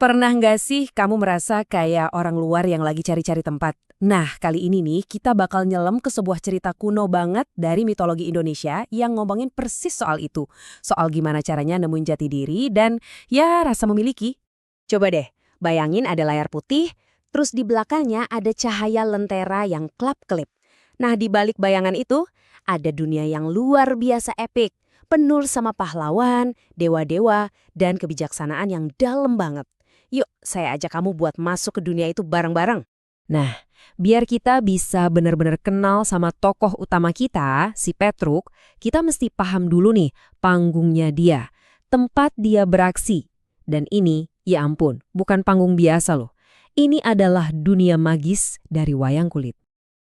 Pernah nggak sih kamu merasa kayak orang luar yang lagi cari-cari tempat? Nah, kali ini nih kita bakal nyelam ke sebuah cerita kuno banget dari mitologi Indonesia yang ngomongin persis soal itu. Soal gimana caranya nemuin jati diri dan ya rasa memiliki. Coba deh, bayangin ada layar putih, terus di belakangnya ada cahaya lentera yang kelap-kelip. Nah, di balik bayangan itu ada dunia yang luar biasa epik, penuh sama pahlawan, dewa-dewa, dan kebijaksanaan yang dalam banget. Yuk, saya ajak kamu buat masuk ke dunia itu bareng-bareng. Nah, biar kita bisa benar-benar kenal sama tokoh utama kita, si Petruk, kita mesti paham dulu nih panggungnya dia, tempat dia beraksi. Dan ini, ya ampun, bukan panggung biasa loh. Ini adalah dunia magis dari wayang kulit.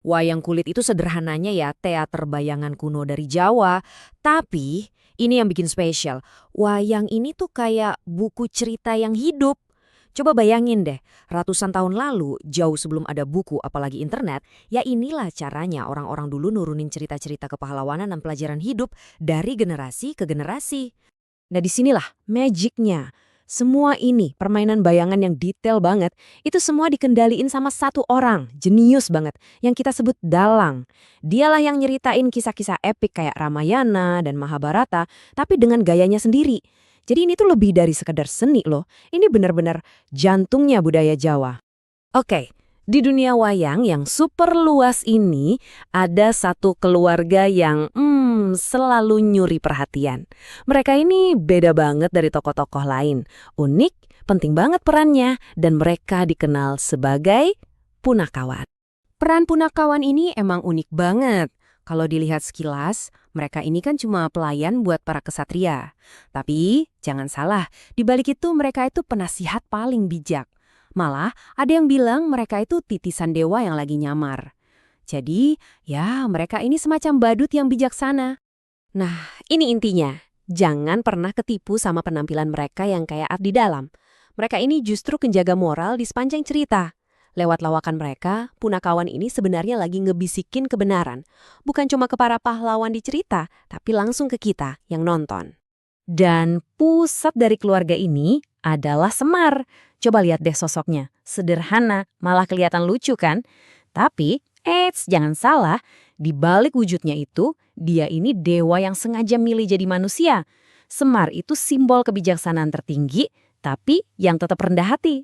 Wayang kulit itu sederhananya ya teater bayangan kuno dari Jawa, tapi ini yang bikin spesial. Wayang ini tuh kayak buku cerita yang hidup. Coba bayangin deh, ratusan tahun lalu, jauh sebelum ada buku apalagi internet, ya inilah caranya orang-orang dulu nurunin cerita-cerita kepahlawanan dan pelajaran hidup dari generasi ke generasi. Nah disinilah magicnya. Semua ini, permainan bayangan yang detail banget, itu semua dikendaliin sama satu orang, jenius banget, yang kita sebut dalang. Dialah yang nyeritain kisah-kisah epik kayak Ramayana dan Mahabharata, tapi dengan gayanya sendiri. Jadi ini tuh lebih dari sekedar seni loh, ini benar-benar jantungnya budaya Jawa. Oke, di dunia wayang yang super luas ini, ada satu keluarga yang selalu nyuri perhatian. Mereka ini beda banget dari tokoh-tokoh lain, unik, penting banget perannya, dan mereka dikenal sebagai punakawan. Peran punakawan ini emang unik banget. Kalau dilihat sekilas, mereka ini kan cuma pelayan buat para kesatria. Tapi, jangan salah, di balik itu mereka itu penasihat paling bijak. Malah, ada yang bilang mereka itu titisan dewa yang lagi nyamar. Jadi, ya mereka ini semacam badut yang bijaksana. Nah, ini intinya. Jangan pernah ketipu sama penampilan mereka yang kayak abdi dalam. Mereka ini justru penjaga moral di sepanjang cerita. Lewat lawakan mereka, punakawan ini sebenarnya lagi ngebisikin kebenaran. Bukan cuma ke para pahlawan di cerita, tapi langsung ke kita yang nonton. Dan pusat dari keluarga ini adalah Semar. Coba lihat deh sosoknya. Sederhana, malah kelihatan lucu kan? Tapi, jangan salah, di balik wujudnya itu, dia ini dewa yang sengaja milih jadi manusia. Semar itu simbol kebijaksanaan tertinggi, tapi yang tetap rendah hati.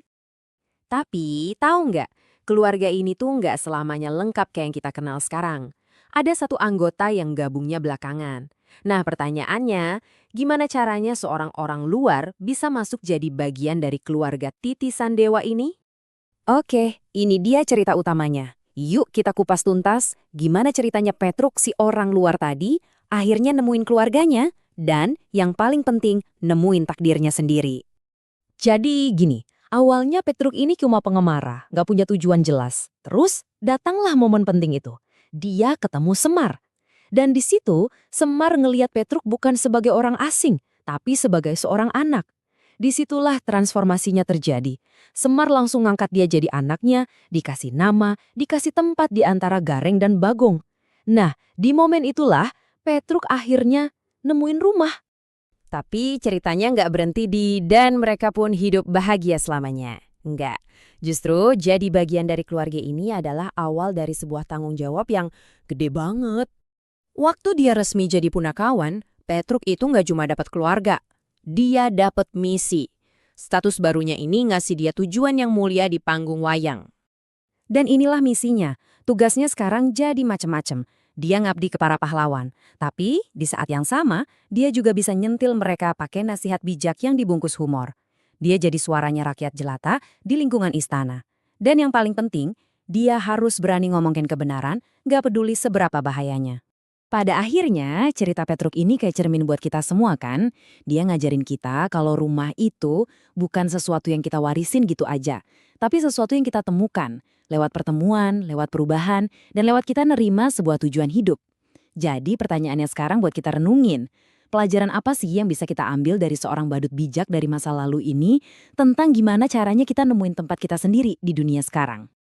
Tapi, tahu nggak? Keluarga ini tuh nggak selamanya lengkap kayak yang kita kenal sekarang. Ada satu anggota yang gabungnya belakangan. Nah, pertanyaannya, gimana caranya seorang orang luar bisa masuk jadi bagian dari keluarga titisan dewa ini? Oke, ini dia cerita utamanya. Yuk kita kupas tuntas gimana ceritanya Petruk si orang luar tadi akhirnya nemuin keluarganya dan yang paling penting nemuin takdirnya sendiri. Jadi gini, awalnya Petruk ini cuma pengemara, nggak punya tujuan jelas. Terus datanglah momen penting itu. Dia ketemu Semar. Dan di situ Semar ngelihat Petruk bukan sebagai orang asing, tapi sebagai seorang anak. Disitulah transformasinya terjadi. Semar langsung ngangkat dia jadi anaknya, dikasih nama, dikasih tempat di antara Gareng dan Bagong. Nah, di momen itulah Petruk akhirnya nemuin rumah. Tapi ceritanya nggak berhenti di dan mereka pun hidup bahagia selamanya. Enggak. Justru jadi bagian dari keluarga ini adalah awal dari sebuah tanggung jawab yang gede banget. Waktu dia resmi jadi punakawan, Petruk itu nggak cuma dapat keluarga. Dia dapat misi. Status barunya ini ngasih dia tujuan yang mulia di panggung wayang. Dan inilah misinya. Tugasnya sekarang jadi macam-macam. Dia ngabdi ke para pahlawan. Tapi di saat yang sama, dia juga bisa nyentil mereka pakai nasihat bijak yang dibungkus humor. Dia jadi suaranya rakyat jelata di lingkungan istana. Dan yang paling penting, dia harus berani ngomongin kebenaran, gak peduli seberapa bahayanya. Pada akhirnya, cerita Petruk ini kayak cermin buat kita semua kan? Dia ngajarin kita kalau rumah itu bukan sesuatu yang kita warisin gitu aja, tapi sesuatu yang kita temukan, lewat pertemuan, lewat perubahan, dan lewat kita nerima sebuah tujuan hidup. Jadi pertanyaannya sekarang buat kita renungin, pelajaran apa sih yang bisa kita ambil dari seorang badut bijak dari masa lalu ini tentang gimana caranya kita nemuin tempat kita sendiri di dunia sekarang?